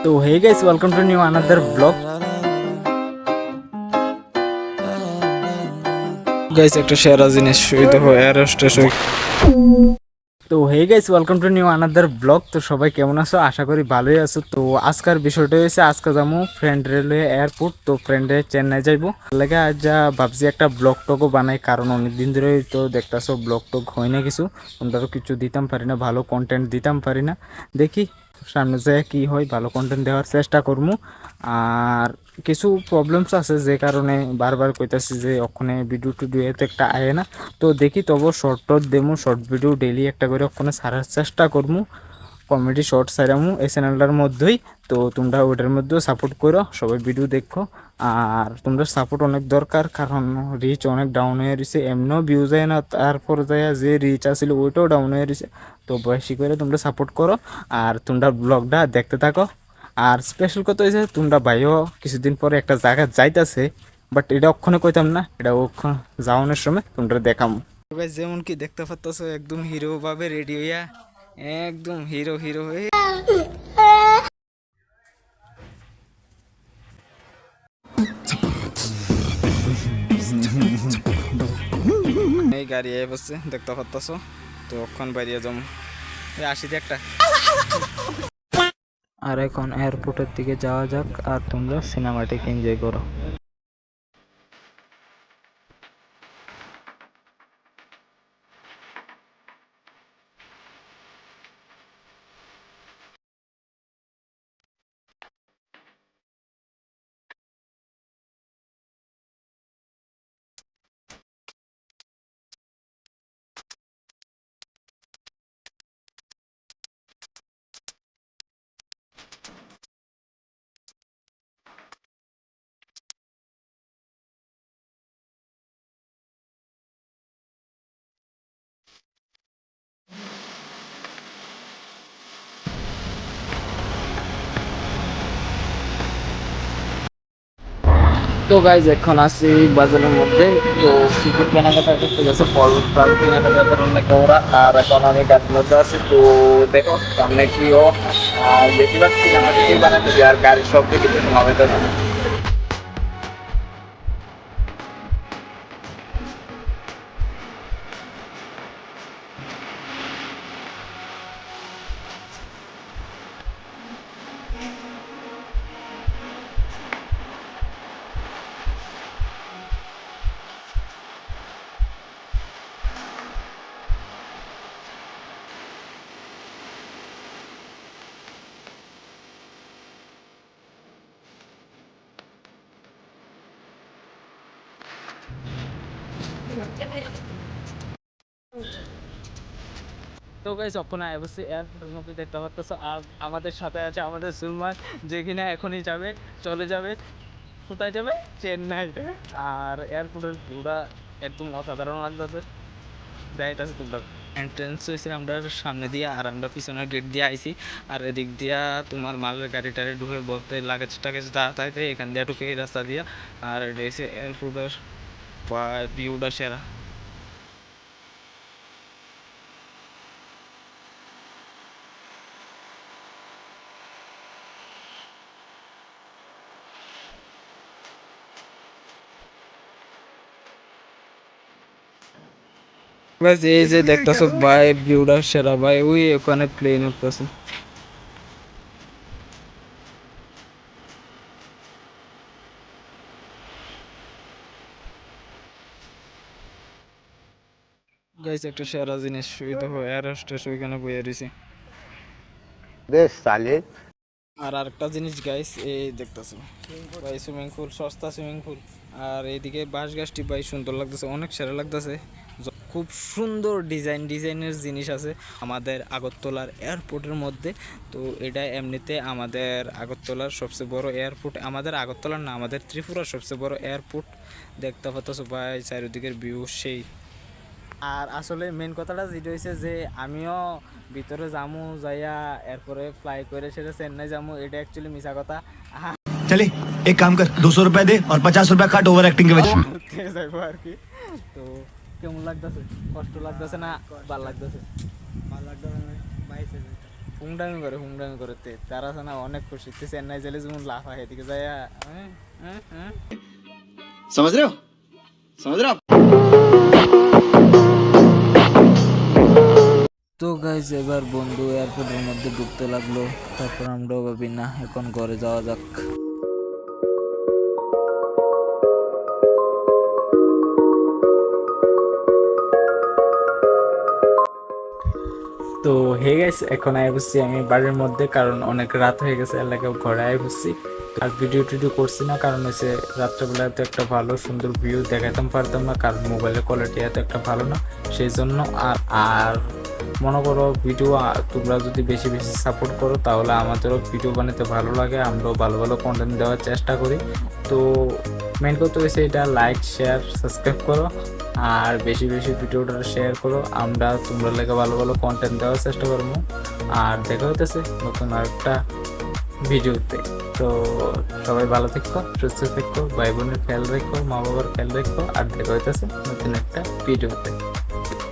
তো hey guys, welcome to new another blog. Guys একটা সেরা জিনিস শুইতে হয় এয়ার হোস্টেস হই। তো hey guys, welcome to new another blog. তো সবাই কেমন আছো? আশা করি ভালোই আছো। তো আজকের বিষয়টা হয়েছে, আজকে যাবো ফ্রেন্ড রেলওয়ে এয়ারপোর্ট। তো ফ্রেন্ডে চেন্নাই যাইবো লাগে আজ যা ভাবছি একটা ব্লগ টকও বানাই, কারণ অনেকদিন ধরে তো দেখতেছো ব্লগ টক হয় না, কিছু তোমরা কিছু দিতাম পারি না, ভালো কন্টেন্ট দিতাম পারি না। দেখি সামনে যায় কি হয়, ভালো কন্টেন্ট দেওয়ার চেষ্টা করবো। আর কিছু প্রবলেমস আছে যে কারণে বারবার কইতাছি যে ওখানে ভিডিও টিডিও এতে একটা আয় না। তো দেখি তবু শর্ট টট দেবো, শর্ট ভিডিও ডেইলি একটা করে ওখানে ছাড়ার চেষ্টা করবো। কমেডি শর্ট সাইরামু এই চ্যানেলটার মধ্যেই। তো তোমরা ওইটার মধ্যেও সাপোর্ট করো, সবাই ভিডিও দেখো। আর তোমরা সাপোর্ট অনেক দরকার, কারণ রিচ অনেক ডাউন হয়ে রয়েছে, এমনও ভিউ যায় না, তারপর যায় যে রিচ আসলে ওইটাও ডাউন হয়ে রয়েছে। তো বেশি করে তোমরা সাপোর্ট করো আর তোমরা ব্লগটা দেখতে থাকো। আর স্পেশাল কথা হয়েছে, তোমরা ভাইও কিছুদিন পরে একটা জায়গা যাইতাছে, বাট এটা অক্ষণে কইতাম না, এটা অক্ষণ যাওয়ানোর সময় তোমরা দেখাম। যেমন কি দেখতে পাচ্ছ, একদম হিরো ভাবে রেডি হইয়া, একদম হিরো হিরো হয়ে এই গাড়ি আই বসছে, দেখতে পাচ্ছ। তো অক্ষণ বাইরিয়ে যাবো, আসি একটা। আর এখন এয়ারপোর্টের দিকে যাওয়া যাক, আর তোমরা সিনেমাটিক এনজয় করো। তো গাইজ এখন আছি বাজারের মধ্যে। তো কিছু কেনাকাটা করতে গেছে, ফল ফল কেনাকাটা করার নাকি ওরা। আর এখন আমি গাড়ির মধ্যে আছি। তো দেখো সামনে কিও, আর বেশিরভাগ কেনাকাটি বানাতে আর গাড়ির সব থেকে কিছু হবে তো না। তো গাইস ওখানে অবশ্যই এয়ারপোর্টের মধ্যে দেখতে পাচ্ছ। আর আমাদের সাথে আছে আমাদের সুলমান, যে কিনা এখনই যাবে, চলে যাবে। কোথায় যাবে? চেন্নাই। আর এয়ারপোর্টের ভিউটা একদম অসাধারণ লাগতেছে, দেখাইতেছে তোমরা। এন্ট্রেন্স হয়েছে আমরা সামনে দিয়ে, আর আমরা পিছনের গেট দিয়ে আইছি। আর এদিক দিয়া তোমার মালের গাড়ি টাড়ি ঢুকে বলতে লাগেজ টাগেজ দাঁড়াতে এখান দিয়ে ঢুকে এই রাস্তা দিয়া। আর এটা হচ্ছে এয়ারপোর্টের ভিউটা সেরা। বাস এই যে দেখতেছো ভাই, ভিউটা সেরা ভাই, ওই ওখানে প্লেন উঠতেছে। গাইস একটা সেরা জিনিস, শুইতে হয় এয়ার হোস্টেস ওইখানে বইয়ে রয়েছে। বেশ সালে। আর আরেকটা জিনিস গাইস, এই দেখতেছো ভাই, সুইমিং পুল, সস্তা সুইমিং পুল। আর এইদিকে বাঁশ গাছটি ভাই সুন্দর লাগতেছে, অনেক সেরা লাগতেছে। খুব সুন্দর ডিজাইনের জিনিস আছে আমাদের আগরতলার এয়ারপোর্টের মধ্যে। তো এটা এমনিতে আমাদের আগরতলার সবচেয়ে বড় এয়ারপোর্ট, আমাদের আগরতলার না, আমাদের ত্রিপুরার সবচেয়ে বড় এয়ারপোর্ট। দেখতে পাচ্ছ ভাই চারিদিকের ভিউ সেই। আর আসলে মেন কথাটা যেটা হয়েছে যে আমিও ভিতরে যামু, যাইয়া এরপরে ফ্লাই করে সেটা চেন্নাই যামু, এটা অ্যাকচুয়ালি মিছা কথা। चले एक काम कर 200 रुपए दे और 50 रुपए काट ओवर एक्टिंग के वजह যাইবো আর কি। তো কেমন লাগতেছে? কষ্ট লাগতেছে না ভালো লাগতেছে? ভালো লাগতেছে। হুমডামি করে তারা আছে না অনেক খুশি চেন্নাই জেলে যেমন লাফ হয় এদিকে যায় समझ रहे हो समझ रहे हो आप? তো গাইজ এবার বন্ধু এয়ারপোর্টের মধ্যে ঢুকতে লাগলো, তারপর আমরাও ভাবি না এখন ঘরে যাওয়া যাক। তো হে গাইস এখন আই বসছি আমি বাড়ির মধ্যে, কারণ অনেক রাত হয়ে গেছে এলাকায় ঘরে আই বসছি। আর ভিডিও টিডিও করছি না, কারণ হচ্ছে রাত্রেবেলা এত একটা ভালো সুন্দর ভিউ দেখাইতাম পারতাম না, কারণ মোবাইলের কোয়ালিটি এত একটা ভালো না সেই জন্য। আর মনে করো ভিডিও তোমরা যদি বেশি বেশি সাপোর্ট করো তাহলে আমাদেরও ভিডিও বানাতে ভালো লাগে, আমরাও ভালো ভালো কন্টেন্ট দেওয়ার চেষ্টা করি। তো মেন করতে হয়েছে এটা লাইক শেয়ার সাবস্ক্রাইব করো আর বেশি বেশি ভিডিওটা শেয়ার করো, আমরা তোমরা লেগে ভালো ভালো কন্টেন্ট দেওয়ার চেষ্টা করবো। আর দেখা হতেছে নতুন আরেকটা ভিডিওতে। তো সবাই ভালো থেকো, সুস্থ থেকো, ভাই বোনের খেয়াল রেখো, মা বাবার খেয়াল রেখো, আর দেখা হইতেছে নতুন একটা ভিডিওতে।